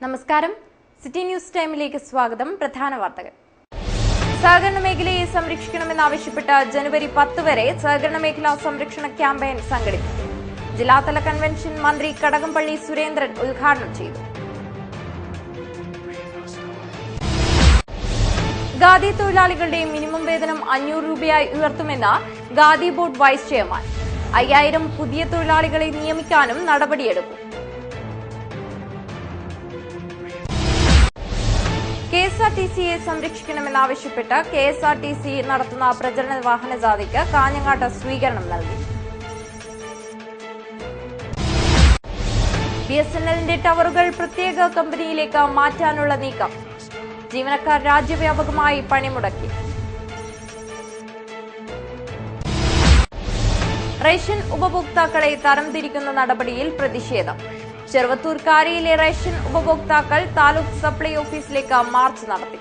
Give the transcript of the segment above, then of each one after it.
നമസ്കാരം, city news ടൈമിലേക്ക് സ്വാഗതം. പ്രധാന വാർത്തകൾ. സഹകരണ മേഖലയെ സംരക്ഷിക്കണമെന്നാവശ്യപ്പെട്ട് ജനുവരി 10 വരെ സഹകരണ മേഖലാ സംരക്ഷണ ക്യാമ്പയിൻ സംഘടിപ്പിക്കും. ജില്ലാതല കൺവെൻഷൻ മന്ത്രി കടകംപള്ളി സുരേന്ദ്രൻ ഉദ്ഘാടനം ചെയ്തു. ഖാദി തൊഴിലാളികളുടെ മിനിമം വേതനം 500 രൂപയായി ഉയർത്തുമെന്ന് ഖാദി ബോർഡ് വൈസ് ചെയർമാൻ. 5000 പുതിയ തൊഴിലാളികളെ നിയമിക്കാനും നടപടിയെടുക്കും. കെഎസ്ആർടിസിയെ സംരക്ഷിക്കണമെന്നാവശ്യപ്പെട്ട് കെഎസ്ആർടിസി നടത്തുന്ന പ്രചരണ വാഹന ജാഥയ്ക്ക് കാഞ്ഞങ്ങാട്ട് സ്വീകരണം നൽകി. ബിഎസ്എൻഎല്ലിന്റെ ടവറുകൾ പ്രത്യേക കമ്പനിയിലേക്ക് മാറ്റാനുള്ള നീക്കം. ജീവനക്കാർ രാജ്യവ്യാപകമായി പണിമുടക്കി. റേഷൻ ഉപഭോക്താക്കളെ തരംതിരിക്കുന്ന നടപടിയിൽ പ്രതിഷേധം. ചെറുവത്തൂർ കാരിയിലെ റേഷൻ ഉപഭോക്താക്കൾ താലൂക്ക് സപ്ലൈ ഓഫീസിലേക്ക് മാർച്ച് നടത്തി.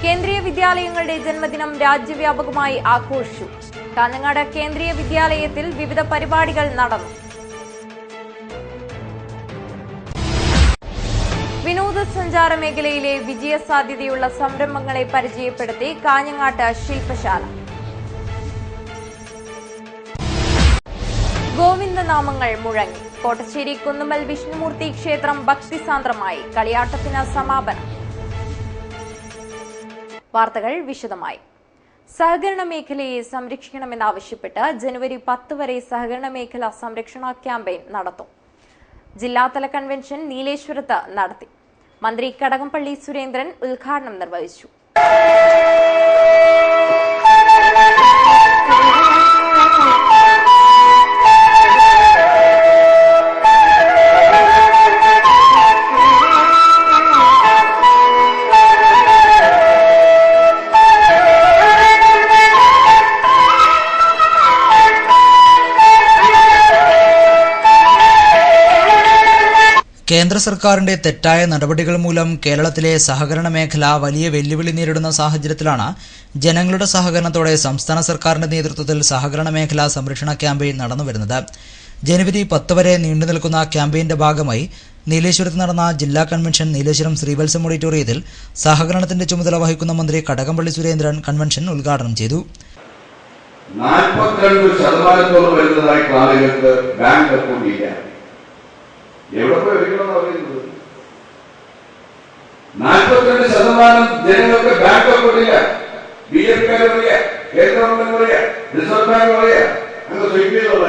കേന്ദ്രീയ വിദ്യാലയങ്ങളുടെ ജന്മദിനം രാജ്യവ്യാപകമായി ആഘോഷിച്ചു. കാഞ്ഞങ്ങാട് കേന്ദ്രീയ വിദ്യാലയത്തിൽ വിവിധ പരിപാടികൾ നടന്നു. വിനോദസഞ്ചാര മേഖലയിലെ വിജയസാധ്യതയുള്ള സംരംഭങ്ങളെ പരിചയപ്പെടുത്തി കാഞ്ഞങ്ങാട്ട് ശില്പശാല. ഗോവിന്ദനാമങ്ങൾ മുഴങ്ങി. കോട്ടശ്ശേരി കുന്നുമ്മൽ വിഷ്ണുമൂർത്തി ക്ഷേത്രം ഭക്തിസാന്ദ്രമായി. കളിയാട്ടത്തിന് സമാപനം. വാർത്തകൾ വിശദമായി. സഹകരണ മേഖലയെ സംരക്ഷിക്കണമെന്നാവശ്യപ്പെട്ട് ജനുവരി 10 വരെ സഹകരണ മേഖലാ സംരക്ഷണ ക്യാമ്പയിൻ നടത്തും. ജില്ലാതല കൺവെൻഷൻ നീലേശ്വരത്ത് നടത്തി. മന്ത്രി കടകംപള്ളി സുരേന്ദ്രൻ ഉദ്ഘാടനം നിർവഹിച്ചു. കേന്ദ്ര സർക്കാരിന്റെ തെറ്റായ നടപടികൾ മൂലം കേരളത്തിലെ സഹകരണ മേഖല വലിയ വെല്ലുവിളി നേരിടുന്ന സാഹചര്യത്തിലാണ് ജനങ്ങളുടെ സഹകരണത്തോടെ സംസ്ഥാന സർക്കാരിന്റെ നേതൃത്വത്തിൽ സഹകരണ മേഖലാ സംരക്ഷണ ക്യാമ്പയിൻ നടന്നുവരുന്നത്. ജനുവരി 10 വരെ നീണ്ടുനിൽക്കുന്ന ക്യാമ്പയിന്റെ ഭാഗമായി നീലേശ്വരത്ത് നടന്ന ജില്ലാ കൺവെൻഷൻ നീലേശ്വരം ശ്രീവത്സം ഓഡിറ്റോറിയത്തിൽ സഹകരണത്തിന്റെ ചുമതല വഹിക്കുന്ന മന്ത്രി കടകംപള്ളി സുരേന്ദ്രൻ കൺവെൻഷൻ ഉദ്ഘാടനം ചെയ്തു. 42% വരുന്നതായി ആളുകൾക്ക് ബാങ്ക് അക്കൗണ്ട് ഇല്ല. എവിടെ പോയി വയ്ക്കണമെന്ന് പറയുന്നത്? 42% ജനങ്ങൾക്ക് ബാങ്ക് അക്കൗണ്ട് ഇല്ല. ബിജെപിക്കാർ പറയാ, കേന്ദ്ര ഗവൺമെന്റ് പറയാ, റിസർവ് ബാങ്ക് പറയാ, അങ്ങനെ സ്വീകരിച്ചുള്ള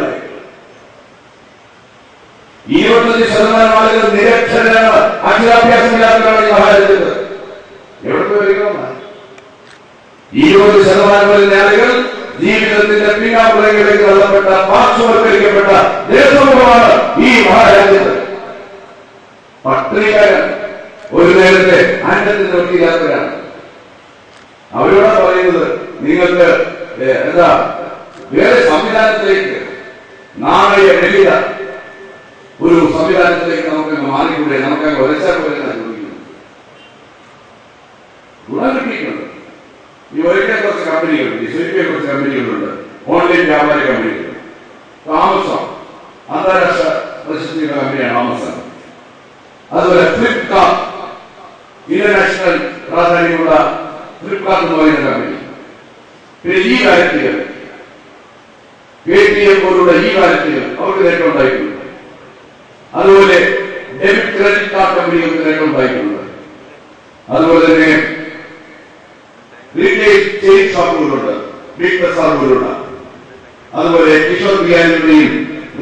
25% ആളുകൾ നിരക്ഷരരാണ്, അക്ഷരാഭ്യാസമില്ലാത്തവരാണ് ഈ മഹാരാജ്യത്ത്. എവിടെ പോയി വയ്ക്കണമെന്നാണ്? 20% വരുന്ന ആളുകൾ ജീവിതത്തിന്റെ പിന്നാമ്പുറങ്ങളിലേക്ക് തള്ളപ്പെട്ട പാർശ്വവൽക്കരിക്കപ്പെട്ട ജനസമൂഹമാണ് ഈ മഹാരാജ്യത്ത്. പട്ടിണിക്കാരൻ ഒരു നേരത്തെ അന്നത്തിന് നോക്കിയില്ലാത്തവരാണ്. അവരോട് പറയുന്നത് നിങ്ങൾക്ക് എന്താ വേറെ സംവിധാനത്തിലേക്ക്, നാണയ വലിയ ഒരു സംവിധാനത്തിലേക്ക് നമുക്ക് മാറിക്കൂടെ, നമുക്ക് ഒരച്ചാൽ പോലെ ചോദിക്കുന്നു. ഗുണം കിട്ടിയിട്ടുണ്ട്. ഈ ഒരിക്കൽ കുറച്ച് കമ്പനികളുണ്ട്, സ്വീകരിക്കാൻ കുറച്ച് കമ്പനികളുണ്ട്, ഓൺലൈൻ വ്യാപാര കമ്പനികൾ. ആമസോൺ അന്താരാഷ്ട്ര പ്രശസ്തിയുള്ള കമ്പനിയാണ് ആമസോൺ. അതുപോലെ ഫ്ലിപ്കാർട്ട്, ഇന്റർനാഷണൽ പ്രാധാന്യമുള്ള ഫ്ലിപ്കാർട്ട് എന്ന് പറയുന്ന കമ്പനി. പിന്നെ ഈ വാലറ്റുകൾ, പേടിഎം പോലുള്ള ഈ വാലറ്റുകൾ അവർക്ക് നേട്ടം ഉണ്ടായിട്ടുണ്ട്. അതുപോലെ ഡെബിറ്റ് ക്രെഡിറ്റ് കാർഡ് കമ്പനികൾക്ക് നേട്ടം ഉണ്ടായിട്ടുണ്ട്. അതുപോലെ തന്നെ റീറ്റെയിൽ ചെയിൻ ഷോപ്പുകളുണ്ട്, ബിഗ് ബസാറുകളുണ്ട്. അതുപോലെ കിഷോർ ബിയാനിയുടെയും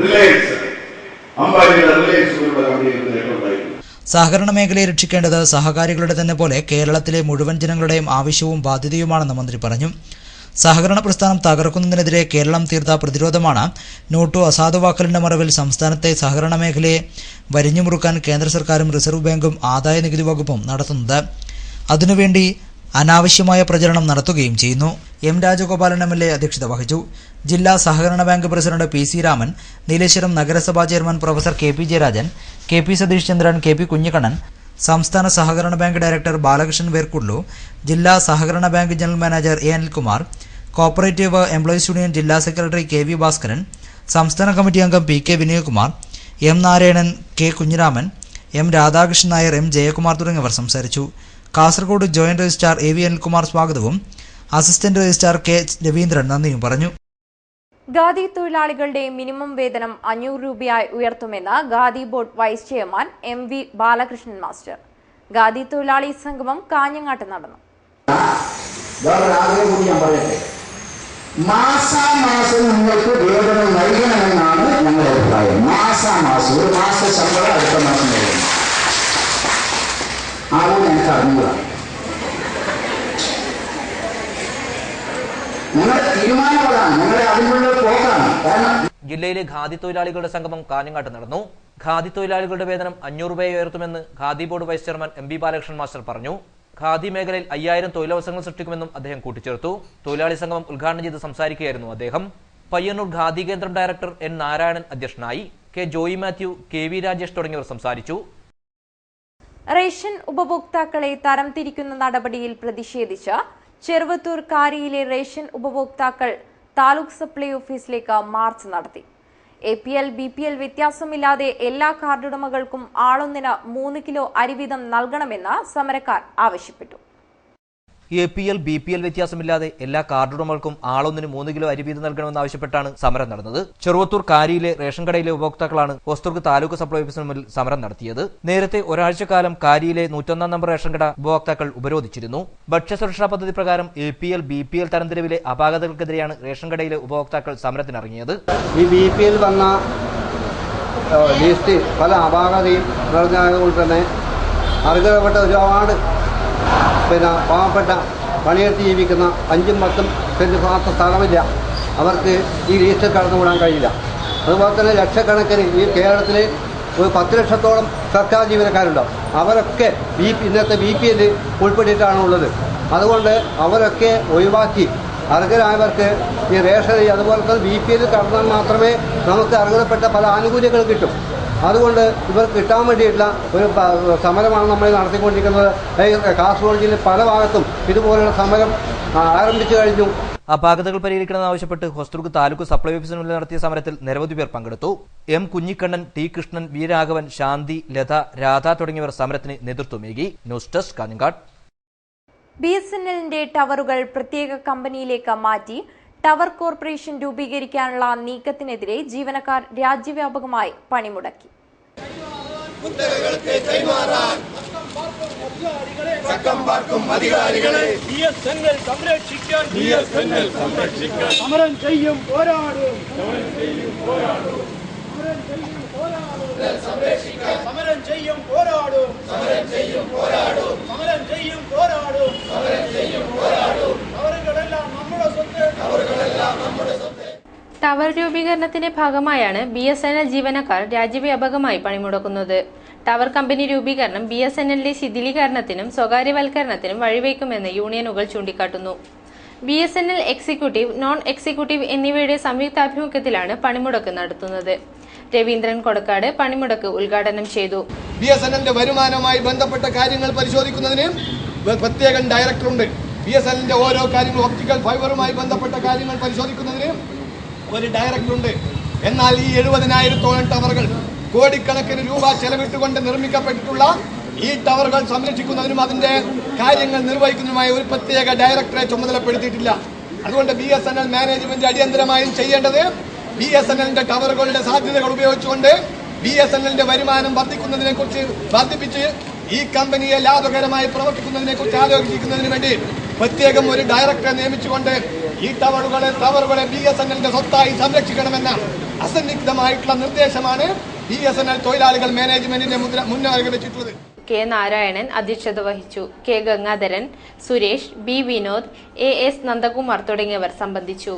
റിലയൻസ്, അംബാനിയുടെ റിലയൻസ് പോലുള്ള കമ്പനികൾക്ക് നേട്ടം ഉണ്ടായിട്ടുണ്ട്. സഹകരണ മേഖലയെ രക്ഷിക്കേണ്ടത് സഹകാരികളുടെ തന്നെ പോലെ കേരളത്തിലെ മുഴുവൻ ജനങ്ങളുടെയും ആവശ്യവും ബാധ്യതയുമാണെന്ന് മന്ത്രി പറഞ്ഞു. സഹകരണ പ്രസ്ഥാനം തകർക്കുന്നതിനെതിരെ കേരളം തീർത്ത പ്രതിരോധമാണ് നോട്ടു അസാധുവാക്കലിന്റെ മറവിൽ സംസ്ഥാനത്തെ സഹകരണ മേഖലയെ വരിഞ്ഞുമുറുക്കാൻ കേന്ദ്ര സർക്കാരും റിസർവ് ബാങ്കും ആദായ നികുതി വകുപ്പും നടത്തുന്നത്. അതിനുവേണ്ടി അനാവശ്യമായ പ്രചരണം നടത്തുകയും ചെയ്യുന്നു. എം രാജഗോപാലൻ MLA അധ്യക്ഷത വഹിച്ചു. ജില്ലാ സഹകരണ bank president PC Raman, Nileshwaram നഗരസഭാ chairman professor KP Jayarajan, KP Satheesh Chandran, KP Kunhikannan, സംസ്ഥാന സഹകരണ ബാങ്ക് ഡയറക്ടർ ബാലകൃഷ്ണൻ വേർക്കുള്ളു, ജില്ലാ സഹകരണ bank general manager A Anilkumar, cooperative employees union ജില്ലാ സെക്രട്ടറി KV ഭാസ്കരൻ, സംസ്ഥാന കമ്മിറ്റി അംഗം PK Vinayakumar, M Narayanan, K Kunhiraman, M Radhakrishnan Nair, M Jayakumar തുടങ്ങിയവർ സംസാരിച്ചു. Kasaragod joint registrar AV Anilkumar സ്വാഗതവും അസിസ്റ്റന്റ് രജിസ്ട്രാർ K രവീന്ദ്രൻ നന്ദിയും പറഞ്ഞു. ഖാദി തൊഴിലാളികളുടെ മിനിമം വേതനം 500 രൂപയായി ഉയർത്തുമെന്ന് Khadi board vice chairman MV Balakrishnan master. Khadi തൊഴിലാളി സംഗമം കാഞ്ഞങ്ങാട്ട് നടന്നു. മാസാമാസം നിങ്ങൾക്ക് വേതനം നൽകണമെന്നാണ് ഞങ്ങളുടെ അഭിപ്രായം. മാസാമാസം ഒരു മാസ ശമ്പളം അടുത്ത മാസം നൽകണം. ആവും എനിക്ക് അറിഞ്ഞതാണ്. നിങ്ങളുടെ തീരുമാനങ്ങളാണ്, നിങ്ങളുടെ അതിനുള്ള പോക്കാണ്. കാരണം ജില്ലയിലെ ഖാദി തൊഴിലാളികളുടെ സംഗമം കാഞ്ഞങ്ങാട്ട് നടന്നു. ഖാദി തൊഴിലാളികളുടെ വേതനം 500 രൂപയെ ഉയർത്തുമെന്ന് Khadi board vice chairman MB Balakrishnan master പറഞ്ഞു. ഖാദി മേഖലയിൽ 5000 തൊഴിലവസരങ്ങൾ സൃഷ്ടിക്കുമെന്നും അദ്ദേഹം കൂട്ടിച്ചേർത്തു. തൊഴിലാളി സംഗമം ഉദ്ഘാടനം ചെയ്ത് സംസാരിക്കുകയായിരുന്നു അദ്ദേഹം. പയ്യന്നൂർ ഖാദി കേന്ദ്രം ഡയറക്ടർ N നാരായണൻ അധ്യക്ഷനായി. K ജോയി മാത്യു, KV രാജേഷ് തുടങ്ങിയവർ സംസാരിച്ചു. റേഷൻ ഉപഭോക്താക്കളെ തരംതിരിക്കുന്ന നടപടിയിൽ പ്രതിഷേധിച്ച് ചെറുവത്തൂർ കാരിയിലെ റേഷൻ ഉപഭോക്താക്കൾ താലൂക്ക് സപ്ലൈ ഓഫീസിലേക്ക് മാർച്ച് നടത്തി. APL BPL വ്യത്യാസമില്ലാതെ എല്ലാ കാർഡുടമകൾക്കും ആളൊന്നിന് 3 കിലോ അരി വീതം നൽകണമെന്ന് സമരക്കാർ ആവശ്യപ്പെട്ടു. APL BPL വ്യത്യാസമില്ലാതെ എല്ലാ കാർഡുടമകൾക്കും ആളൊന്നിന് 3 കിലോ അരി വീതം നൽകണമെന്നാവശ്യപ്പെട്ടാണ് സമരം നടന്നത്. ചെറുവത്തൂർ കാരിയിലെ റേഷൻ കടയിലെ ഉപഭോക്താക്കളാണ് ഹോസ്ദുർഗ് താലൂക്ക് സപ്ലൈ ഓഫീസിന് മുന്നിൽ സമരം നടത്തിയത്. നേരത്തെ ഒരാഴ്ചക്കാലം കാരിയിലെ 101 നമ്പർ റേഷൻ കട ഉപഭോക്താക്കൾ ഉപരോധിച്ചിരുന്നു. ഭക്ഷ്യസുരക്ഷാ പദ്ധതി പ്രകാരം APL BPL തരംതിരിവിലെ അപാകതകൾക്കെതിരെയാണ് റേഷൻ കടയിലെ ഉപഭോക്താക്കൾ സമരത്തിനിറങ്ങിയത്. ഈ BPL വന്ന ലിസ്റ്റ് പല അപാകതയും നിറഞ്ഞതുകൊണ്ട് തന്നെ അർഹതപ്പെട്ട ഒരുപാട് പാവപ്പെട്ട പണിയെടുത്ത് ജീവിക്കുന്ന 5-10 സെന്റ് മാത്രം സ്ഥലമില്ല. അവർക്ക് ഈ ലിസ്റ്റിൽ കടന്നുകൂടാൻ കഴിയില്ല. അതുപോലെ തന്നെ ലക്ഷക്കണക്കിന് ഈ കേരളത്തിൽ ഒരു 10 ലക്ഷത്തോളം സർക്കാർ ജീവനക്കാരുണ്ടാവും. അവരൊക്കെ ഇന്നത്തെ BPL ഉൾപ്പെട്ടിട്ടാണ് ഉള്ളത്. അതുകൊണ്ട് അവരൊക്കെ ഒഴിവാക്കി അർഹരായവർക്ക് ഈ റേഷൻ അതുപോലെ തന്നെ BPL കടന്നാൽ മാത്രമേ നമുക്ക് അർഹതപ്പെട്ട പല ആനുകൂല്യങ്ങളും കിട്ടും. അതുകൊണ്ട് ഇവർക്ക് കിട്ടാൻ വേണ്ടിയിട്ടുള്ള ഒരു സമരമാണ് നമ്മൾ നടത്തിക്കൊണ്ടിരിക്കുന്നത്. കാസർഗോഡ് ജില്ലയിൽ പല ഭാഗത്തും ഇതുപോലുള്ള സമരം ആരംഭിച്ചു കഴിഞ്ഞു. അപാകതകൾ പരിഹരിക്കണമെന്നാവശ്യപ്പെട്ട് ഹോസ്ദുർഗ് താലൂക്ക് സപ്ലൈ ഓഫീസിന് മുന്നിൽ നടത്തിയ സമരത്തിൽ നിരവധി പേർ പങ്കെടുത്തു. M Kunhikannan, T Krishnan, V Raghavan, ശാന്തി, ലത, രാധ തുടങ്ങിയവർ സമരത്തിന് നേതൃത്വമേകി. News desk Kanhangad. BSNLന്റെ ടവറുകൾ പ്രത്യേക കമ്പനിയിലേക്ക് മാറ്റി ടവർ കോർപ്പറേഷൻ രൂപീകരിക്കാനുള്ള നീക്കത്തിനെതിരെ ജീവനക്കാർ രാജ്യവ്യാപകമായി പണിമുടക്കി. സമരം ചെയ്യും, പോരാടും. സമരം ചെയ്യും, പോരാടും. അവരുകളെല്ലാം നമ്മുടെ സ്വത്ത്. ടവർ രൂപീകരണത്തിന്റെ ഭാഗമായാണ് BSNL ജീവനക്കാർ രാജ്യവ്യാപകമായി പണിമുടക്കുന്നത്. ടവർ കമ്പനി രൂപീകരണം BSNLന്റെ ശിഥിലീകരണത്തിനും സ്വകാര്യവൽക്കരണത്തിനും വഴിവെക്കുമെന്ന് യൂണിയനുകൾ ചൂണ്ടിക്കാട്ടുന്നു. BSNL എക്സിക്യൂട്ടീവ്, നോൺ എക്സിക്യൂട്ടീവ് എന്നിവയുടെ സംയുക്താഭിമുഖ്യത്തിലാണ് പണിമുടക്ക് നടത്തുന്നത്. രവീന്ദ്രൻ കൊടക്കാട് പണിമുടക്ക് ഉദ്ഘാടനം ചെയ്തു. BSNLന്റെ വരുമാനവുമായി ബന്ധപ്പെട്ട കാര്യങ്ങൾ പരിശോധിക്കുന്നതിന് പ്രത്യേക ഡയറക്ടറുണ്ട്. BSNLന്റെ ഓരോ കാര്യങ്ങളും ഒപ്റ്റിക്കൽ ഫൈബറുമായി ബന്ധപ്പെട്ട കാര്യങ്ങൾ പരിശോധിക്കുന്നതിന് ഒരു ഡയറക്ടറുണ്ട്. എന്നാൽ ഈ 70,000-ഓളം ടവറുകൾ കോടിക്കണക്കിന് രൂപ ചെലവിട്ടുകൊണ്ട് നിർമ്മിക്കപ്പെട്ടിട്ടുള്ള ഈ ടവറുകൾ സംരക്ഷിക്കുന്നതിനും അതിന്റെ കാര്യങ്ങൾ നിർവഹിക്കുന്നതിനുമായി ഒരു പ്രത്യേക ഡയറക്ടറെ ചുമതലപ്പെടുത്തിയിട്ടില്ല. അതുകൊണ്ട് BSNL മാനേജ്മെന്റ് അടിയന്തരമായും ചെയ്യേണ്ടത് BSNLന്റെ ടവറുകളുടെ സാധ്യതകൾ ഉപയോഗിച്ചുകൊണ്ട് BSNLന്റെ വരുമാനം വർദ്ധിപ്പിച്ച് ഈ കമ്പനിയെ ലാഭകരമായി പ്രവർത്തിക്കുന്നതിനെ കുറിച്ച് ആലോചിക്കുന്നതിന് വേണ്ടി പ്രത്യേകം ഒരു ഡയറക്ടറെ നിയമിച്ചുകൊണ്ട് ഈ ടവറുകളെ BSNLന്റെ സ്വത്തായി സംരക്ഷിക്കണമെന്ന അസന്നിഗ്ധമായിട്ടുള്ള നിർദ്ദേശമാണ് BSNL തൊഴിലാളികൾ മാനേജ്മെന്റിന്റെ മുന്നോട്ട് വെച്ചിട്ടുള്ളത്. K നാരായണൻ അധ്യക്ഷത വഹിച്ചു. K Gangadharan, Suresh, B Vinod, AS Nandakumar തുടങ്ങിയവർ സംബന്ധിച്ചു.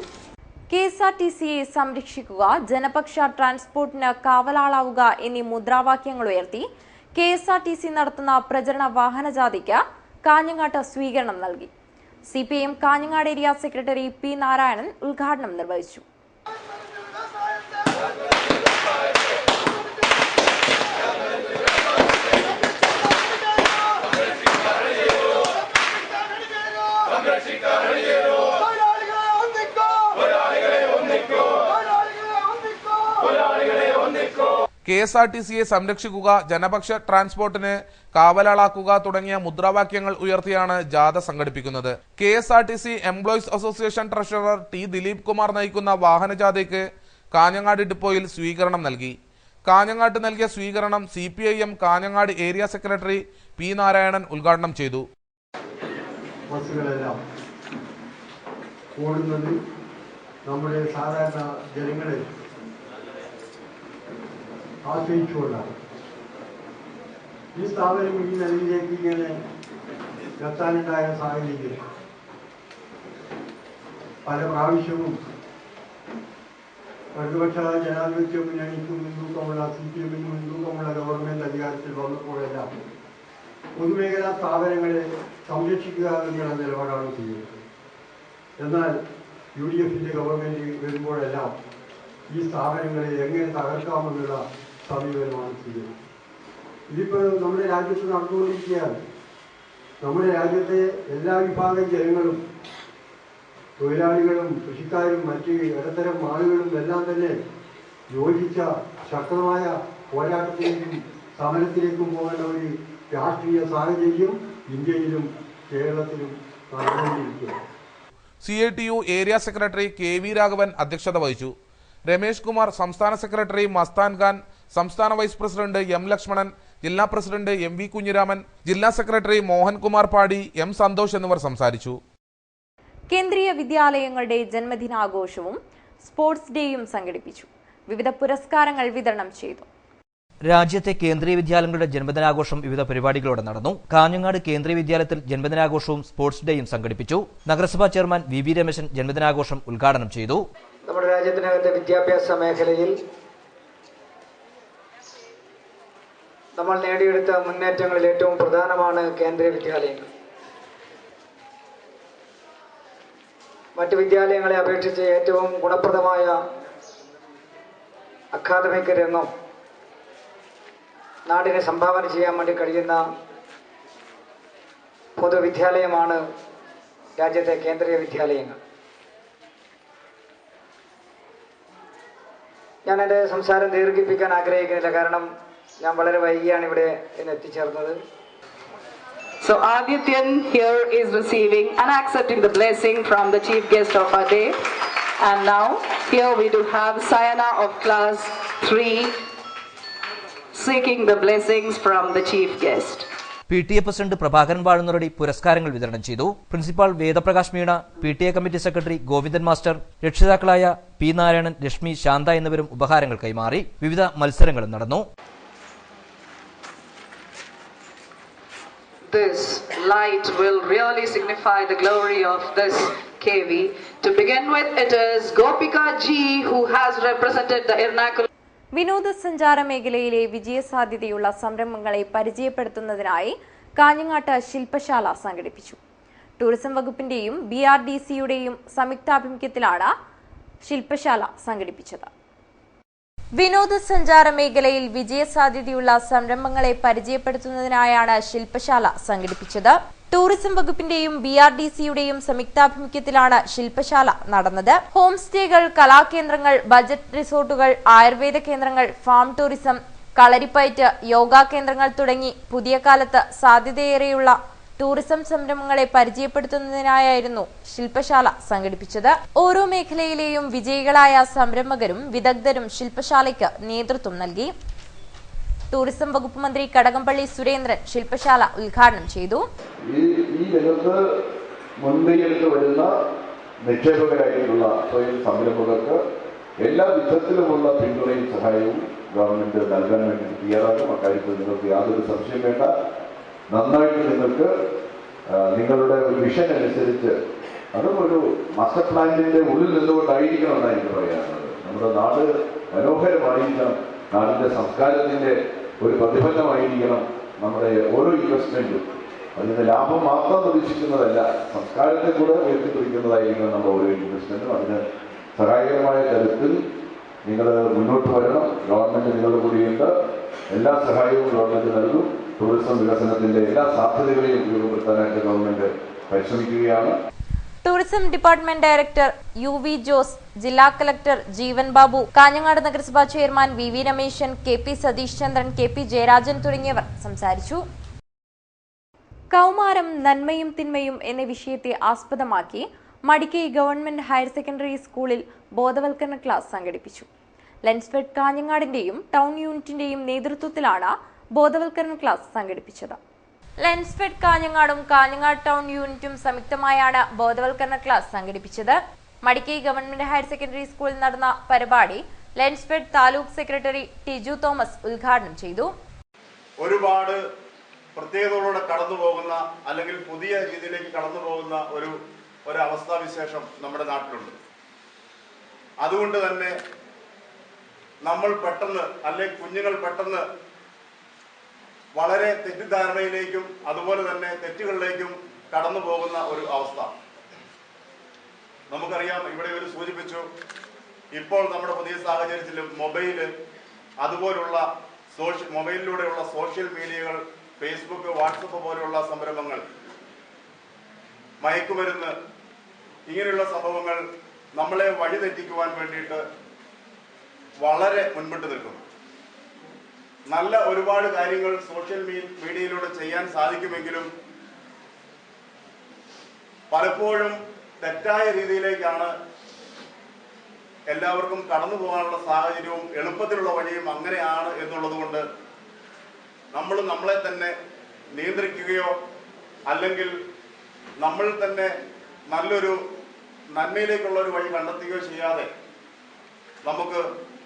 KSRTCയെ സംരക്ഷിക്കുക, ജനപക്ഷ ട്രാൻസ്പോർട്ടിന് കാവലാളാവുക എന്നീ മുദ്രാവാക്യങ്ങൾ ഉയർത്തി KSRTC നടത്തുന്ന പ്രചരണ വാഹനജാഥയ്ക്ക് കാഞ്ഞങ്ങാട്ട് സ്വീകരണം നൽകി. CPIM Kanhangad area secretary P. Narayanan ഉദ്ഘാടനം നിർവഹിച്ചു. KSRTCയെ സംരക്ഷിക്കുക, ജനപക്ഷ ട്രാൻസ്പോർട്ടിന് കാവലാളാക്കുക തുടങ്ങിയ മുദ്രാവാക്യങ്ങൾ ഉയർത്തിയാണ് ജാഥ സംഘടിപ്പിക്കുന്നത്. KSRTC employees association treasurer T. Dileep Kumar നയിക്കുന്ന വാഹനജാഥയ്ക്ക് കാഞ്ഞങ്ങാട് ഡിപ്പോയിൽ സ്വീകരണം നൽകി. കാഞ്ഞങ്ങാട്ട് നൽകിയ സ്വീകരണം CPIM Kanhangad area secretary P. Narayanan ഉദ്ഘാടനം ചെയ്തു. ബസ്സുകളെല്ലാം ഓടുന്നത് നമ്മുടെ സാധാരണ ജനങ്ങളെ ആശ്രയിച്ചുകൊണ്ടാണ്. ഈ സ്ഥാപനം ഈ നിലയിലേക്ക് ഇങ്ങനെ എത്താനുണ്ടായ സാഹചര്യം പല പ്രാവശ്യവും ഇടതുപക്ഷ ജനാധിപത്യ മുന്നണിക്കും മുൻതൂക്കമുള്ള CPIM മുൻതൂക്കമുള്ള ഗവൺമെന്റ് അധികാരത്തിൽ വന്നപ്പോഴെല്ലാം പൊതുമേഖലാ സ്ഥാപനങ്ങളെ സംരക്ഷിക്കുക എന്നുള്ള നിലപാടാണ് ചെയ്യുന്നത്. എന്നാൽ UDFന്റെ ഗവൺമെന്റ് വരുമ്പോഴെല്ലാം ഈ സ്ഥാപനങ്ങളെ എങ്ങനെ തകർക്കാമെന്നുള്ള സമീപനമാണ് ചെയ്യുന്നത്. ഇതിപ്പോൾ നമ്മുടെ രാജ്യത്ത് നടന്നുകൊണ്ടിരിക്കുകയാണ്. നമ്മുടെ രാജ്യത്തെ എല്ലാ വിഭാഗം ജനങ്ങളും, തൊഴിലാളികളും കൃഷിക്കാരും മറ്റ് ഇടത്തരം ആളുകളും എല്ലാം തന്നെ യോജിച്ച ശക്തമായ പോരാട്ടത്തിലേക്കും സമരത്തിലേക്കും പോകേണ്ട ഒരു രാഷ്ട്രീയ സാഹചര്യം ഇന്ത്യയിലും കേരളത്തിലും നടന്നുകൊണ്ടിരിക്കുന്നു. CITU area secretary KV Raghavan അധ്യക്ഷത വഹിച്ചു. രമേഷ് കുമാർ, സംസ്ഥാന സെക്രട്ടറി മസ്താൻ ഖാൻ, സംസ്ഥാന വൈസ് പ്രസിഡന്റ് M. ലക്ഷ്മണൻ, ജില്ലാ പ്രസിഡന്റ് MV കുഞ്ഞിരാമൻ, ജില്ലാ സെക്രട്ടറി മോഹൻകുമാർ പാടി, M. സന്തോഷ് എന്നിവർ സംസാരിച്ചു. കേന്ദ്രീയ വിദ്യാലയങ്ങളുടെ ജന്മദിനാഘോഷവും സ്പോർട്സ് ഡേയും സംഘടിപ്പിച്ചു. വിവിധ പുരസ്കാരങ്ങൾ വിതരണം ചെയ്തു. രാജ്യത്തെ കേന്ദ്രീയ വിദ്യാലയങ്ങളുടെ ജന്മദിനാഘോഷം വിവിധ പരിപാടികളോടെ നടന്നു. കാഞ്ഞങ്ങാട് കേന്ദ്രീയ വിദ്യാലയത്തിൽ ജന്മദിനാഘോഷവും സ്പോർട്സ് ഡേയും സംഘടിപ്പിച്ചു. നഗരസഭാ ചെയർമാൻ VB രമേശൻ ജന്മദിനാഘോഷം ഉദ്ഘാടനം ചെയ്തു. നമ്മുടെ രാജ്യത്തിനകത്തെ വിദ്യാഭ്യാസ മേഖലയിൽ നമ്മൾ നേടിയെടുത്ത മുന്നേറ്റങ്ങളിൽ ഏറ്റവും പ്രധാനമാണ് കേന്ദ്രീയ വിദ്യാലയങ്ങൾ. മറ്റു വിദ്യാലയങ്ങളെ അപേക്ഷിച്ച് ഏറ്റവും ഗുണപ്രദമായ അക്കാദമിക് രംഗം നാടിനെ സംഭാവന ചെയ്യാൻ വേണ്ടി കഴിയുന്ന പൊതുവിദ്യാലയമാണ് രാജ്യത്തെ കേന്ദ്രീയ വിദ്യാലയങ്ങൾ. ഞാൻ എൻ്റെ സംസാരം ദീർഘിപ്പിക്കാൻ ആഗ്രഹിക്കുന്നില്ല, കാരണം ഞാൻ വളരെ വൈകിയാണ് ഇവിടെ എത്തിച്ചേർന്നത്. So Adityan here is receiving and accepting the blessing from the chief guest of our day. And now here we do have Sayana of class 3 seeking the blessings from the chief guest. PTA president Prabhakaran വാഴുന്നവരുടെ പുരസ്കാരങ്ങൾ വിതരണം ചെയ്തു. Principal Vedprakash Meena, PTA committee secretary Govindan master, രക്ഷിതാക്കളായ P. Narayanan, Lakshmi, Shantha എന്നിവരും ഉപഹാരങ്ങൾ കൈമാറി. വിവിധ മത്സരങ്ങളും നടന്നു. This light will really signify the glory of this KV. To begin with, it is Gopika G who has represented the Ernakulam. വിനോദസഞ്ചാര മേഖലയിലെ വിജയസാധ്യതയുള്ള സംരംഭങ്ങളെ പരിചയപ്പെടുത്തുന്നതിനായി കാഞ്ഞങ്ങാട്ട് ശില്പശാല സംഘടിപ്പിച്ചു. ടൂറിസം വകുപ്പിന്റെയും BRDCയുടെയും സംയുക്താഭിമുഖ്യത്തിലാണ് ശില്പശാല സംഘടിപ്പിച്ചത്. വിനോദസഞ്ചാര മേഖലയിൽ വിജയസാധ്യതയുള്ള സംരംഭങ്ങളെ പരിചയപ്പെടുത്തുന്നതിനായാണ് ശില്പശാല സംഘടിപ്പിച്ചത്. ടൂറിസം വകുപ്പിന്റെയും BRDCയുടെയും സംയുക്താഭിമുഖ്യത്തിലാണ് ശില്പശാല നടന്നത്. ഹോം സ്റ്റേകൾ, കലാകേന്ദ്രങ്ങൾ, ബജറ്റ് റിസോർട്ടുകൾ, ആയുർവേദ കേന്ദ്രങ്ങൾ, ഫാം ടൂറിസം, കളരിപ്പയറ്റ്, യോഗാ കേന്ദ്രങ്ങൾ തുടങ്ങി പുതിയ കാലത്ത് സാധ്യതയേറെയുള്ള ടൂറിസം സംരംഭങ്ങളെ പരിചയപ്പെടുത്തുന്നതിനായിരുന്നു ശില്പശാല സംഘടിപ്പിച്ചത്. ഓരോ മേഖലയിലെയും വിജയികളായ സംരംഭകരും വിദഗ്ധരും ശില്പശാലയ്ക്ക് നേതൃത്വം നൽകി. ടൂറിസം വകുപ്പ് മന്ത്രി കടകംപള്ളി സുരേന്ദ്രൻ ശില്പശാല ഉദ്ഘാടനം ചെയ്തു. ഈ രംഗത്ത് മുൻകൈയെടുത്ത് വരുന്ന നിക്ഷേപകരായിട്ടുള്ള സ്വയം സംരംഭകർക്ക് എല്ലാ വിധത്തിലുമുള്ള പിന്തുണയും സഹായവും ഗവൺമെന്റ് നൽകാൻ വേണ്ടി തയ്യാറാകും. അക്കാര്യത്തിൽ നിങ്ങൾക്ക് യാതൊരു സംശയം വേണ്ട. നന്നായിട്ട് നിങ്ങൾക്ക് നിങ്ങളുടെ ഒരു വിഷൻ അനുസരിച്ച്, അതും ഒരു മാസ്റ്റർ പ്ലാനിന്റെ ഉള്ളിൽ നിന്നുകൊണ്ടായിരിക്കണം എന്നാണ് എനിക്ക് പറയാനുള്ളത്. നമ്മുടെ നാട് മനോഹരമായിരിക്കണം, നാടിന്റെ സംസ്കാരത്തിന്റെ ഒരു പ്രതിഫലനമായിരിക്കണം നമ്മുടെ ഓരോ ഇൻവെസ്റ്റ്മെന്റും. അതിന് ലാഭം മാത്രം പ്രതീക്ഷിക്കുന്നതല്ല, സംസ്കാരത്തെ കൂടെ ഉയർത്തിപ്പിടിക്കുന്നതായിരിക്കണം നമ്മുടെ ഓരോ ഇൻവെസ്റ്റ്മെന്റും. അതിന് സഹായകരമായ തരത്തിൽ നിങ്ങൾ മുന്നോട്ട് വരണം. ഗവൺമെന്റ് നിങ്ങളുടെ കൂടിയുണ്ട്. എല്ലാ സഹായവും ഗവൺമെന്റ് നൽകും. ടൂറിസം വികസനത്തിന്റെ എല്ലാ സാധ്യതകളെയും ഉപയോഗപ്പെടുത്താനായിട്ട് ഗവൺമെന്റ് പരിശ്രമിക്കുകയാണ്. Tourism department director UV Jose, ജില്ലാ കളക്ടർ ജീവൻ ബാബു, കാഞ്ഞങ്ങാട് നഗരസഭാ chairman VV Rameshan, KP Satheesh Chandran, KP Jayarajan തുടങ്ങിയവർ സംസാരിച്ചു. കൗമാരം നന്മയും തിന്മയും എന്ന വിഷയത്തെ ആസ്പദമാക്കി മടിക്കൈ ഗവൺമെന്റ് ഹയർ സെക്കൻഡറി സ്കൂളിൽ ബോധവൽക്കരണ ക്ലാസ് സംഘടിപ്പിച്ചു. ലെൻസ്ഫെഡ് കാഞ്ഞങ്ങാടിന്റെയും ടൗൺ യൂണിറ്റിന്റെയും നേതൃത്വത്തിലാണ് ബോധവൽക്കരണ ക്ലാസ് സംഘടിപ്പിച്ചത്. ലെൻസ്ഫെഡ് കാഞ്ഞങ്ങാടും കാഞ്ഞങ്ങാട് ടൗൺ യൂണിറ്റും സംയുക്തമായാണ് ബോധവൽക്കരണ ക്ലാസ് സംഘടിപ്പിച്ചത്. മടിക്കൈ ഗവൺമെന്റ് ഹയർ സെക്കൻഡറി സ്കൂളിൽ നടന്ന പരിപാടി ലെൻസ്ഫെഡ് താലൂക്ക് സെക്രട്ടറി ടിജു തോമസ് ഉദ്ഘാടനം ചെയ്തു. ഒരുപാട് പ്രത്യേകതകളോടെ കടന്നു പോകുന്ന അല്ലെങ്കിൽ പുതിയ രീതിയിലേക്ക് കടന്നു പോകുന്ന ഒരു അവസ്ഥാവിശേഷം നമ്മുടെ നാട്ടിലുണ്ട്. അതുകൊണ്ട് തന്നെ നമ്മൾ പെട്ടെന്ന് അല്ലെങ്കിൽ കുഞ്ഞുങ്ങൾ പെട്ടെന്ന് വളരെ തെറ്റിദ്ധാരണയിലേക്കും അതുപോലെ തന്നെ തെറ്റുകളിലേക്കും കടന്നു പോകുന്ന ഒരു അവസ്ഥ നമുക്കറിയാം. ഇവിടെ ഇവർ സൂചിപ്പിച്ചു, ഇപ്പോൾ നമ്മുടെ പുതിയ സാഹചര്യത്തിലും മൊബൈല് അതുപോലുള്ള മൊബൈലിലൂടെയുള്ള സോഷ്യൽ മീഡിയകൾ, ഫേസ്ബുക്ക്, വാട്സപ്പ് പോലുള്ള സംരംഭങ്ങൾ, മയക്കുമരുന്ന്, ഇങ്ങനെയുള്ള സംഭവങ്ങൾ നമ്മളെ വഴിതെറ്റിക്കുവാൻ വേണ്ടിയിട്ട് വളരെ മുൻപിട്ട് നിൽക്കുന്നു. നല്ല ഒരുപാട് കാര്യങ്ങൾ സോഷ്യൽ മീഡിയയിലൂടെ ചെയ്യാൻ സാധിക്കുമെങ്കിലും പലപ്പോഴും തെറ്റായ രീതിയിലേക്കാണ് എല്ലാവർക്കും കടന്നു പോകാനുള്ള സാഹചര്യവും എളുപ്പത്തിലുള്ള വഴിയും അങ്ങനെയാണ് എന്നുള്ളത് കൊണ്ട് നമ്മൾ നമ്മളെ തന്നെ നിയന്ത്രിക്കുകയോ അല്ലെങ്കിൽ നമ്മൾ തന്നെ നല്ലൊരു നന്മയിലേക്കുള്ള ഒരു വഴി കണ്ടെത്തുകയോ ചെയ്യാതെ നമുക്ക്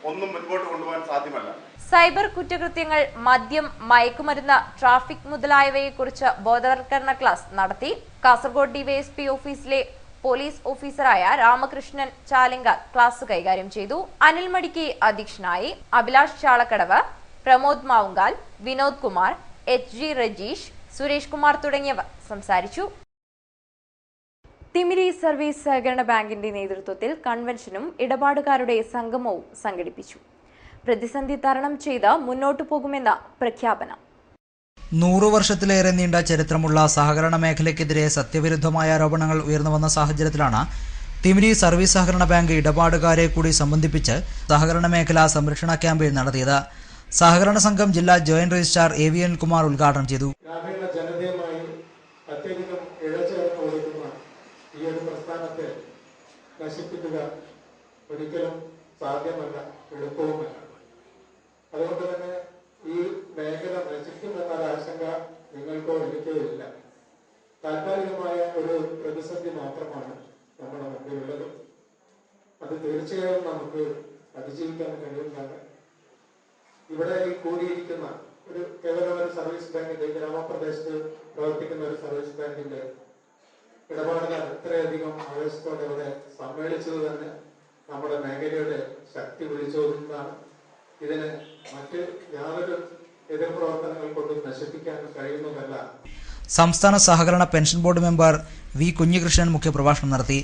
ഒന്നും മുൻപോട്ട് കൊണ്ടുപോകാൻ സാധ്യമല്ല. സൈബർ കുറ്റകൃത്യങ്ങൾ, മദ്യം, മയക്കുമരുന്ന്, ട്രാഫിക് മുതലായവയെക്കുറിച്ച് ബോധവൽക്കരണ ക്ലാസ് നടത്തി. കാസർഗോഡ് ഡിവൈഎസ്പി ഓഫീസിലെ പോലീസ് ഓഫീസറായ രാമകൃഷ്ണൻ ചാലിങ്കാൽ ക്ലാസ് കൈകാര്യം ചെയ്തു. അനിൽ മടിക്കി അധ്യക്ഷനായി. അഭിലാഷ് ചാളക്കടവ്, പ്രമോദ് മാവുങ്കാൽ, വിനോദ് കുമാർ, HG രജീഷ്, സുരേഷ് കുമാർ തുടങ്ങിയവർ സംസാരിച്ചു. തിമിരി സർവീസ് സഹകരണ ബാങ്കിന്റെ നേതൃത്വത്തിൽ കൺവെൻഷനും ഇടപാടുകാരുടെ സംഗമവും സംഘടിപ്പിച്ചു. പ്രതിസന്ധി തരണം ചെയ്ത് മുന്നോട്ടു പോകുമെന്ന പ്രഖ്യാപനം. 100 വർഷത്തിലേറെ നീണ്ട ചരിത്രമുള്ള സഹകരണ മേഖലയ്ക്കെതിരെ സത്യവിരുദ്ധമായ ആരോപണങ്ങൾ ഉയർന്നുവന്ന സാഹചര്യത്തിലാണ് തിമിരി സർവീസ് സഹകരണ ബാങ്ക് ഇടപാടുകാരെ കൂടി സംബന്ധിപ്പിച്ച് സഹകരണ മേഖലാ സംരക്ഷണ ക്യാമ്പയിൻ നടത്തിയത്. സഹകരണ സംഘം ജില്ലാ ജോയിന്റ് രജിസ്ട്രാർ AVN കുമാർ ഉദ്ഘാടനം ചെയ്തു. ഗ്രാമീണ ജനതയുമായി അത്യധികം ഇഴചേർന്ന് കൊടുക്കുന്ന ഈ ഒരു പ്രസ്ഥാനത്തെ നശിപ്പിക്കുക ഒരിക്കലും സാധ്യമല്ല, എളുപ്പവുമല്ല. അതുകൊണ്ട് തന്നെ ഈ മേഖല നശിക്കുമെന്നൊരു ആശങ്ക നിങ്ങൾക്കോ എനിക്കോ ഇല്ല. താൽക്കാലികമായ ഒരു പ്രതിസന്ധി മാത്രമാണ് നമ്മുടെ മുമ്പിലുള്ളത്. അത് തീർച്ചയായും നമുക്ക് അതിജീവിക്കാൻ കഴിയുന്നതാണ്. ഇവിടെ ഈ കൂടിയിരിക്കുന്ന കേവലം ഒരു സർവീസ് ബാങ്കിന്റെ, ഗ്രാമപ്രദേശത്ത് പ്രവർത്തിക്കുന്ന ഒരു സർവീസ് ബാങ്കിന്റെ ഇടപാടുകാർ ഇത്രയധികം ആവേശത്തോടെ ഇവിടെ സമ്മേളിച്ചത് തന്നെ നമ്മുടെ മേഖലയുടെ ശക്തി വിളിച്ചോതുന്നതാണ്. ഇതിന് മറ്റ് യാതൊരു എതിർപ്രവർത്തനങ്ങൾ കൊണ്ടും നശിപ്പിക്കാൻ കഴിയുന്നതല്ല. സംസ്ഥാന സഹകരണ pension board member V Kunhikrishnan മുഖ്യപ്രഭാഷണം നടത്തി.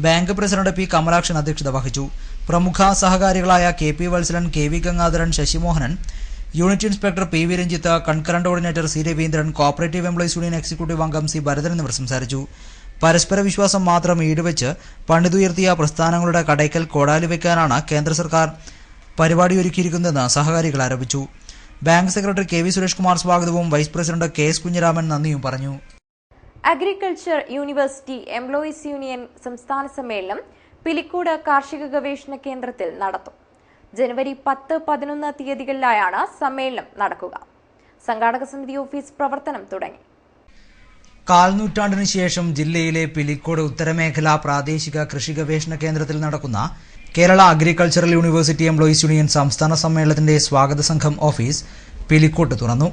ബാങ്ക് പ്രസിഡന്റ് P കമലാക്ഷൻ അധ്യക്ഷത വഹിച്ചു. പ്രമുഖ സഹകാരികളായ KP Valsalan, KV Gangadharan, Sasimohanan, unit inspector PV Ranjith, concurrent ordinator C Raveendran, cooperative employees union executive അംഗം C ഭരതൻ എന്നിവർ സംസാരിച്ചു. പരസ്പര വിശ്വാസം മാത്രം ഈടുവെച്ച് പണിതുയർത്തിയ പ്രസ്ഥാനങ്ങളുടെ കടയ്ക്കൽ കോടാലി വയ്ക്കാനാണ് കേന്ദ്ര സർക്കാർ പരിപാടിയൊരുക്കിയിരിക്കുന്നതെന്ന് സഹകാരികൾ ആരോപിച്ചു. Bank secretary KV Suresh Kumar സ്വാഗതവും വൈസ് പ്രസിഡന്റ് KS കുഞ്ഞിരാമൻ നന്ദിയും പറഞ്ഞു. അഗ്രികൾച്ചർ യൂണിവേഴ്സിറ്റി എംപ്ലോയീസ് യൂണിയൻ സംസ്ഥാന സമ്മേളനം പിലിക്കോട് കാർഷിക ഗവേഷണ കേന്ദ്രത്തിൽ നടത്തും. ജനുവരി 10-11 തീയതികളിലായാണ് സമ്മേളനം നടക്കുക. സംഘാടക സമിതി ഓഫീസ് പ്രവർത്തനം തുടങ്ങി. കാൽനൂറ്റാണ്ടിനു ശേഷം ജില്ലയിലെ പിലിക്കോട് ഉത്തരമേഖലാ പ്രാദേശിക കൃഷി ഗവേഷണ കേന്ദ്രത്തിൽ നടക്കുന്ന Kerala agricultural university employees union സംസ്ഥാന സമ്മേളനത്തിന്റെ സ്വാഗത സംഘം ഓഫീസ് പിലിക്കോട്ട് തുറന്നു.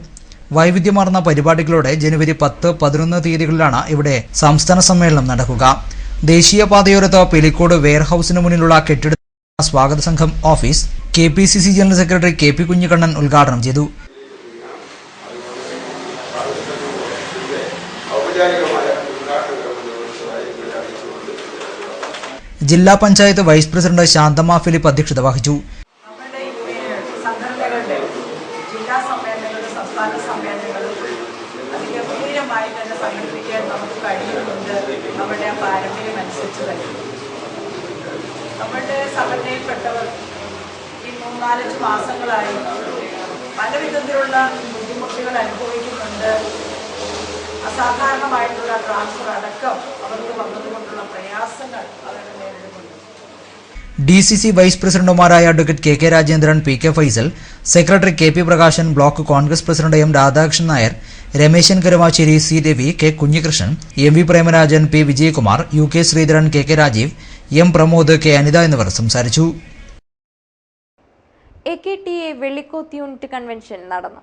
വൈവിധ്യമാർന്ന പരിപാടികളോടെ ജനുവരി 10-11 തീയതികളിലാണ് ഇവിടെ സംസ്ഥാന സമ്മേളനം നടക്കുക. ദേശീയപാതയോരത്ത് പിലിക്കോട് വെയർഹൌസിന് മുന്നിലുള്ള കെട്ടിട സ്വാഗത സംഘം office KPCC general secretary KP Kunhikannan ഉദ്ഘാടനം ചെയ്തു. ഔപചാരികമായ ഉദ്ഘാടന നിർവഹിച്ചതായി അറിയിച്ചുകൊണ്ട് ജില്ലാ panchayat vice president Shanthamma Philip അധ്യക്ഷത വഹിച്ചു. സംഘടനകളുടെ ജില്ലാ സമ്മേളനങ്ങളും സംസ്ഥാന സമ്മേളനങ്ങളും അതിഗംഭീരമായി തന്നെ സംഘടിപ്പിക്കാൻ നമുക്ക് കഴിയുന്നുണ്ട്. നമ്മുടെ ആ പാരമ്പര്യം അനുസരിച്ച് തന്നെ നമ്മളുടെ സംഘടനയിൽപ്പെട്ടവർ ഈ 3-4 മാസങ്ങളായി പല വിധത്തിലുള്ള ബുദ്ധിമുട്ടുകൾ അനുഭവിക്കുന്നുണ്ട്. അസാധാരണമായിട്ടുള്ള ട്രാൻസ്ഫർ അടക്കം അവർക്ക് വന്നതുകൊണ്ടുള്ള പ്രയാസങ്ങൾ അവരുടെ നേരിടുന്നുണ്ട്. DCC വൈസ് പ്രസിഡന്റുമാരായ advocate K Rajendran, PK Faisal, secretary KP Prakashan, block Congress president M Radhakrishnan Nair, Rameshan Karumassery, C Ravi, K Kunhikrishnan, MV Premarajan, P Vijayakumar, UK Sreedharan, KK Rajeev, M Pramod, K Anitha എന്നിവർ സംസാരിച്ചു. AKTA വെള്ളിക്കോത്ത് യൂണിറ്റ് കൺവെൻഷൻ നടന്നു.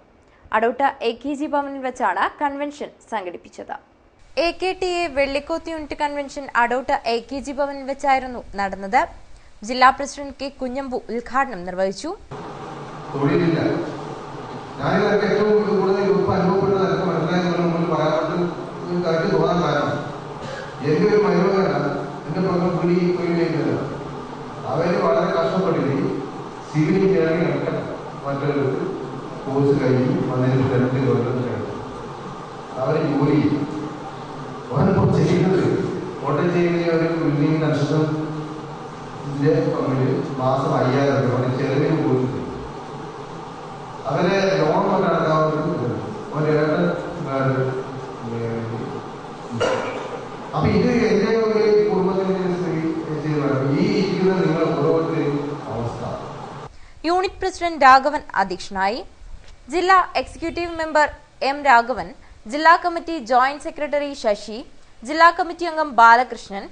അടൂട്ട AKG ഭവനിൽ വെച്ചാണ് കൺവെൻഷൻ സംഘടിപ്പിച്ചത്. AKTA വെള്ളിക്കോത്ത് യൂണിറ്റ് കൺവെൻഷൻ അടൂട്ട AKG ഭവനിൽ വെച്ചായിരുന്നു നടന്നത്. ജില്ലാ പ്രസിഡന്റ് K കുഞ്ഞമ്പു ഉദ്ഘാടനം നിർവഹിച്ചു. അവര് വളരെ കഷ്ടപ്പെടുകയും സിവിൽ എഞ്ചിനീയറിംഗ് അടക്കം മറ്റൊരു കോഴ്സ് കഴിഞ്ഞ് വന്നതിന് 2 കൊല്ലം കഴിഞ്ഞു അവർ ജോലി ചെയ്യും. അവരിപ്പോൾ ചെയ്യുന്നത് കോട്ടയത്തെ ഒരു ബിൽഡിംഗ് കൺസ്ട്രക്ഷൻ്റെ കമ്പനി മാസം 5000 രൂപ ചെലവിന് പോയി അവരെ ലോൺ കൊണ്ട് അടക്കാവുന്നത് ഒരേട്ടൻ. അപ്പൊ ഇത് എന്റെ ഒരു കുടുംബത്തിന്റെ ഈ ഇരിക്കുന്ന നിങ്ങൾ ഓരോരുത്തരും അവസ്ഥ. യൂണിറ്റ് പ്രസിഡന്റ് രാഘവൻ അധ്യക്ഷനായി. ജില്ലാ എക്സിക്യൂട്ടീവ് മെമ്പർ M രാഘവൻ, ജില്ലാ കമ്മിറ്റി ജോയിന്റ് സെക്രട്ടറി ശശി, ജില്ലാ കമ്മിറ്റി അംഗം Balakrishnan,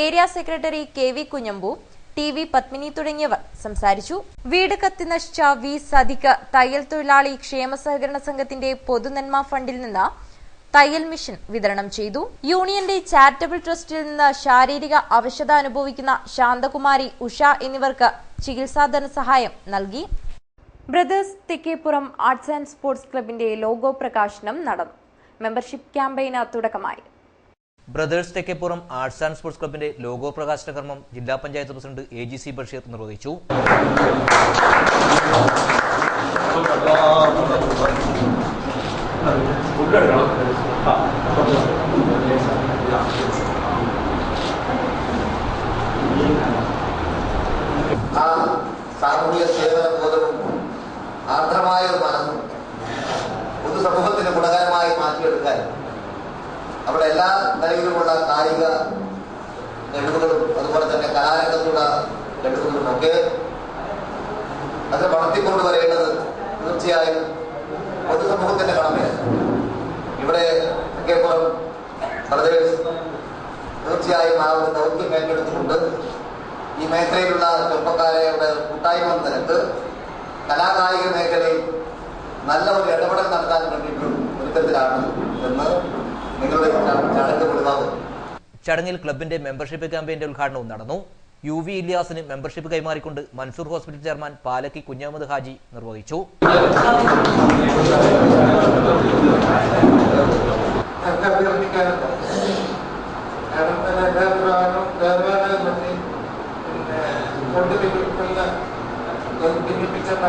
area secretary KV Kunhambu, TV Padmini തുടങ്ങിയവർ സംസാരിച്ചു. വീട് കത്തി നശിച്ച V സദിക്ക് തയ്യൽ തൊഴിലാളി ക്ഷേമ സഹകരണ സംഘത്തിന്റെ പൊതുനന്മ ഫണ്ടിൽ നിന്ന് തയ്യൽ മിഷൻ വിതരണം ചെയ്തു. യൂണിയന്റെ ചാരിറ്റബിൾ ട്രസ്റ്റിൽ നിന്ന് ശാരീരിക അവശത അനുഭവിക്കുന്ന ശാന്തകുമാരി, ഉഷ എന്നിവർക്ക് ചികിത്സാ ധനസഹായം നൽകി. Brothers Thekkeppuram arts and sports ക്ലബിന്റെ ലോഗോ പ്രകാശനം നടന്നു. മെമ്പർഷിപ്പ് ക്യാമ്പയിന് തുടക്കമായി. Brothers Thekkeppuram arts and sports ക്ലബിന്റെ ലോഗോ പ്രകാശന കർമ്മം ജില്ലാ പഞ്ചായത്ത് പ്രസിഡന്റ് AGC ബഷീർ നിർവഹിച്ചു. ആ സാമൂഹിക സേവന ബോധവും ആർദ്രമായ ഒരു മനസ്സും പൊതുസമൂഹത്തിന് ഗുണകരമായി മാറ്റിയെടുക്കാൻ അവിടെ എല്ലാ നിലയിലുമുള്ള കായിക കഴിവുകളും അതുപോലെ തന്നെ കലാരംഗത്തുള്ള കഴിവുകളും ഒക്കെ അത് വളർത്തിക്കൊണ്ടുവരേണ്ടത് തീർച്ചയായും പൊതുസമൂഹത്തിന്റെ കടമയാണ്. ഇവിടെ തെക്കേപ്പുറം ബ്രദേഴ്സ് തീർച്ചയായും ആ ഒരു ദൗത്യം ഏറ്റെടുത്തുകൊണ്ട് ഈ മേഖലയിലുള്ള ചെറുപ്പക്കാരുടെ കൂട്ടായ്മ നിരക്ക് കലാകായിക മേഖലയിൽ നല്ല ഒരു ഇടപെടൽ നടത്താൻ വേണ്ടിയിട്ടും ഒരുക്കത്തിലാണ് എന്ന് നിങ്ങളുടെ ചടങ്ങ് കൊടുക്കാവും. ചടങ്ങിൽ ക്ലബിന്റെ മെമ്പർഷിപ്പ് ക്യാമ്പയിന്റെ ഉദ്ഘാടനവും നടന്നു. UV ഇല്യാസിന് മെമ്പർഷിപ്പ് കൈമാറിക്കൊണ്ട് മൻസൂർ ഹോസ്പിറ്റൽ ചെയർമാൻ പാലക്കി കുഞ്ഞഹമ്മദ് ഹാജി നിർവഹിച്ചു.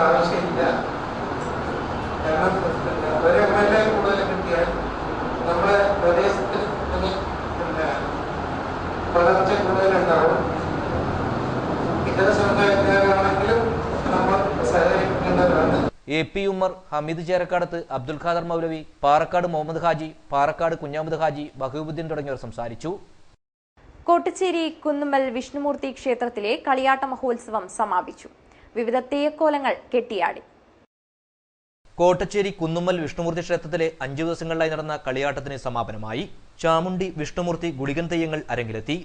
ആവശ്യമില്ല. കാരണം ഒരു MLA കൂടുതൽ കിട്ടിയാൽ നമ്മുടെ പ്രദേശത്തിൽ വളർച്ച കൂടുതലുണ്ടാവും. ഇതര സമുദായക്കാരാണെങ്കിലും നമ്മൾ സഹകരിക്കേണ്ടതാണ്. AP ഉമ്മർ, ഹമീദ് ചേരക്കാടത്ത്, അബ്ദുൽ ഖാദർ മൗലവി, പാറക്കാട് മുഹമ്മദ് ഹാജി, പാറക്കാട് കുഞ്ഞാമത് ഹാജി, ബഹൂബുദ്ദീൻ തുടങ്ങിയവർ സംസാരിച്ചു. കോട്ടച്ചേരി കുന്നുമ്മൽ വിഷ്ണുമൂർത്തി ക്ഷേത്രത്തിലെ കളിയാട്ട മഹോത്സവം സമാപിച്ചു. വിവിധ തെയ്യക്കോലങ്ങൾ കെട്ടിയാടി. കോട്ടച്ചേരി കുന്നുമ്മൽ വിഷ്ണുമൂർത്തി ക്ഷേത്രത്തിലെ 5 ദിവസങ്ങളിലായി നടന്ന കളിയാട്ടത്തിന് സമാപനമായി. ചാമുണ്ടി, വിഷ്ണുമൂർത്തി, ഗുളികൻ തെയ്യങ്ങൾ അരങ്ങിലെത്തി.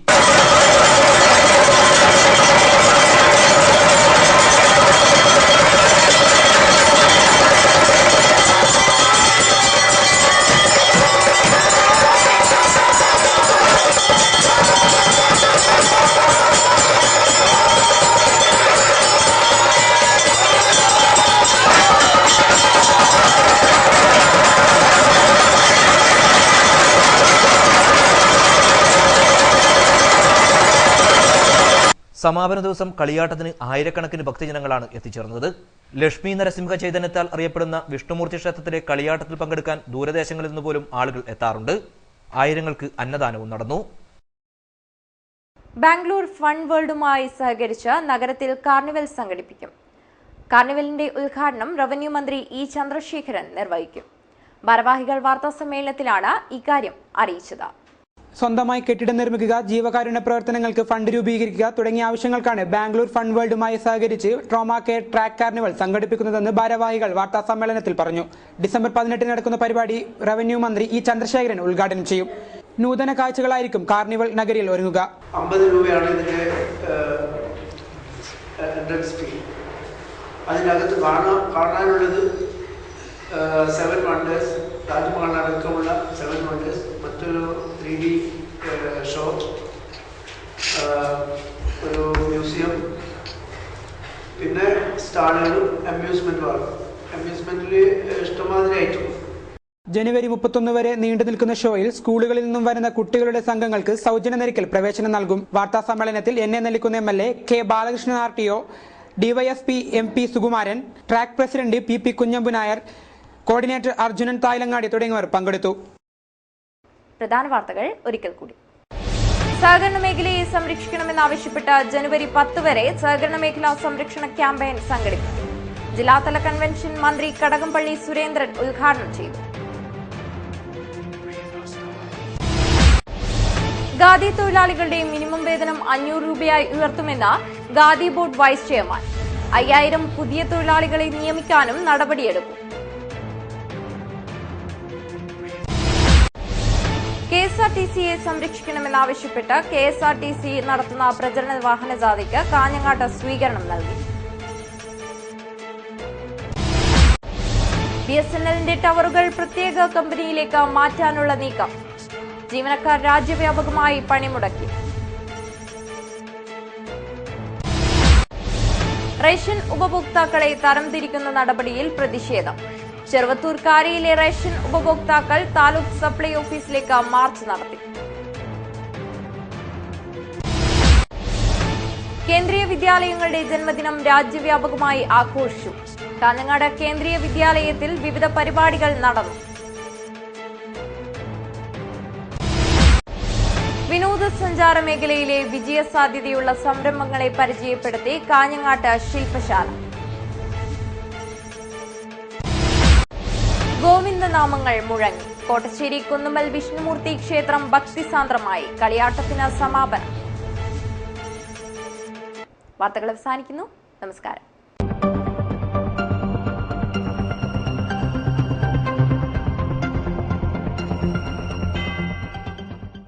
സമാപന ദിവസം കളിയാട്ടത്തിന് ആയിരക്കണക്കിന് ഭക്തജനങ്ങളാണ് എത്തിച്ചേർന്നത്. ലക്ഷ്മി നരസിംഹ ചൈതന്യത്താൽ അറിയപ്പെടുന്ന വിഷ്ണുമൂർത്തി ക്ഷേത്രത്തിലെ കളിയാട്ടത്തിൽ പങ്കെടുക്കാൻ ദൂരദേശങ്ങളിൽ നിന്ന് പോലും ആളുകൾ എത്താറുണ്ട്. ആയിരങ്ങൾക്ക് അന്നദാനവും നടന്നു. ബാംഗ്ലൂർ ഫൺ വേൾഡുമായി സഹകരിച്ച് നഗരത്തിൽ കാർണിവൽ സംഘടിപ്പിക്കും. കാർണിവലിന്റെ ഉദ്ഘാടനം റവന്യൂ മന്ത്രി ഇ ചന്ദ്രശേഖരൻ നിർവഹിക്കും. ഭാരവാഹികൾ വാർത്താസമ്മേളനത്തിലാണ് ഇക്കാര്യം അറിയിച്ചത്. സ്വന്തമായി കെട്ടിടം നിർമ്മിക്കുക, ജീവകാരുണ്യ പ്രവർത്തനങ്ങൾക്ക് ഫണ്ട് രൂപീകരിക്കുക തുടങ്ങിയ ആവശ്യങ്ങൾക്കാണ് ബാംഗ്ലൂർ ഫൺ വേൾഡുമായി സഹകരിച്ച് ട്രോമ കെയർ ട്രാക്ക് കാർണിവൽ സംഘടിപ്പിക്കുന്നതെന്ന് ഭാരവാഹികൾ വാർത്താസമ്മേളനത്തിൽ പറഞ്ഞു. ഡിസംബർ 18 നടക്കുന്ന പരിപാടി റവന്യൂ മന്ത്രി ഇ ചന്ദ്രശേഖരൻ ഉദ്ഘാടനം ചെയ്യും. നൂതന കാഴ്ചകളായിരിക്കും കാർണിവൽ നഗരിയിൽ ഒരുങ്ങുക. 50 രൂപയാണ് ഇതിന്റെ എൻട്രൻസ് ഫീ. അതിനകത്ത് കാണാനുള്ളത് 7 വണ്ടേഴ്സ്, താജ്മഹൽ അടക്കമുള്ള 7 വണ്ടേഴ്സ്, മറ്റൊരു 3D ഷോ, ഒരു മ്യൂസിയം, പിന്നെ സ്റ്റാളുകളും അമ്യൂസ്മെന്റ് പാർക്കും. അമ്യൂസ്മെന്റിൽ ഇഷ്ടമാതിരി ഐറ്റം. ജനുവരി 31 വരെ നീണ്ടു നിൽക്കുന്ന ഷോയിൽ സ്കൂളുകളിൽ നിന്നും വരുന്ന കുട്ടികളുടെ സംഘങ്ങൾക്ക് സൗജന്യ നിരക്കിൽ പ്രവേശനം നൽകും. വാർത്താ സമ്മേളനത്തിൽ എന്നെ Nellikunnu MLA, K Balakrishnan RTO, DYSP MP Sukumaran, track president PP Kunhambu Nair, coordinator Arjunan Thayalangadi തുടങ്ങിയവർ പങ്കെടുത്തു. പ്രധാന വാർത്തകൾ ഒരിക്കൽ കൂടി. സഹകരണ മേഖലയെ സംരക്ഷിക്കണമെന്നാവശ്യപ്പെട്ട് ജനുവരി 10 വരെ സഹകരണ മേഖലാ സംരക്ഷണ ക്യാമ്പയിൻ സംഘടിപ്പിക്കും. ജില്ലാതല കൺവെൻഷൻ മന്ത്രി കടകംപള്ളി സുരേന്ദ്രൻ ഉദ്ഘാടനം ചെയ്തു. ഖാദി തൊഴിലാളികളുടെ മിനിമം വേതനം 500 രൂപയായി ഉയർത്തുമെന്ന് ഖാദി ബോർഡ് വൈസ് ചെയർമാൻ. 5000 പുതിയ തൊഴിലാളികളെ നിയമിക്കാനും നടപടിയെടുക്കും. KSRTCയെ സംരക്ഷിക്കണമെന്നാവശ്യപ്പെട്ട് KSRTC നടത്തുന്ന പ്രചരണ വാഹന ജാഥയ്ക്ക് കാഞ്ഞങ്ങാട്ട് സ്വീകരണം നൽകി. BSNLന്റെ ടവറുകൾ പ്രത്യേക കമ്പനിയിലേക്ക് മാറ്റാനുള്ള നീക്കം. ജീവനക്കാർ രാജ്യവ്യാപകമായി പണിമുടക്കി. റേഷൻ ഉപഭോക്താക്കളെ തരംതിരിക്കുന്ന നടപടിയിൽ പ്രതിഷേധം. ചെറുവത്തൂർ കാരിയിലെ റേഷൻ ഉപഭോക്താക്കൾ താലൂക്ക് സപ്ലൈ ഓഫീസിലേക്ക് മാർച്ച് നടത്തി. കേന്ദ്രീയ വിദ്യാലയങ്ങളുടെ ജന്മദിനം രാജ്യവ്യാപകമായി ആഘോഷിച്ചു. കാഞ്ഞങ്ങാട് കേന്ദ്രീയ വിദ്യാലയത്തിൽ വിവിധ പരിപാടികൾ നടന്നു. വിനോദസഞ്ചാര മേഖലയിലെ വിജയസാധ്യതയുള്ള സംരംഭങ്ങളെ പരിചയപ്പെടുത്തി കാഞ്ഞങ്ങാട്ട് ശില്പശാല. ഗോവിന്ദനാമങ്ങൾ മുഴങ്ങി. കോട്ടശ്ശേരി കുന്നുമ്മൽ വിഷ്ണുമൂർത്തി ക്ഷേത്രം ഭക്തിസാന്ദ്രമായി. കളിയാട്ടത്തിന് സമാപനം. വാർത്തകൾ അവസാനിക്കുന്നു. നമസ്കാരം.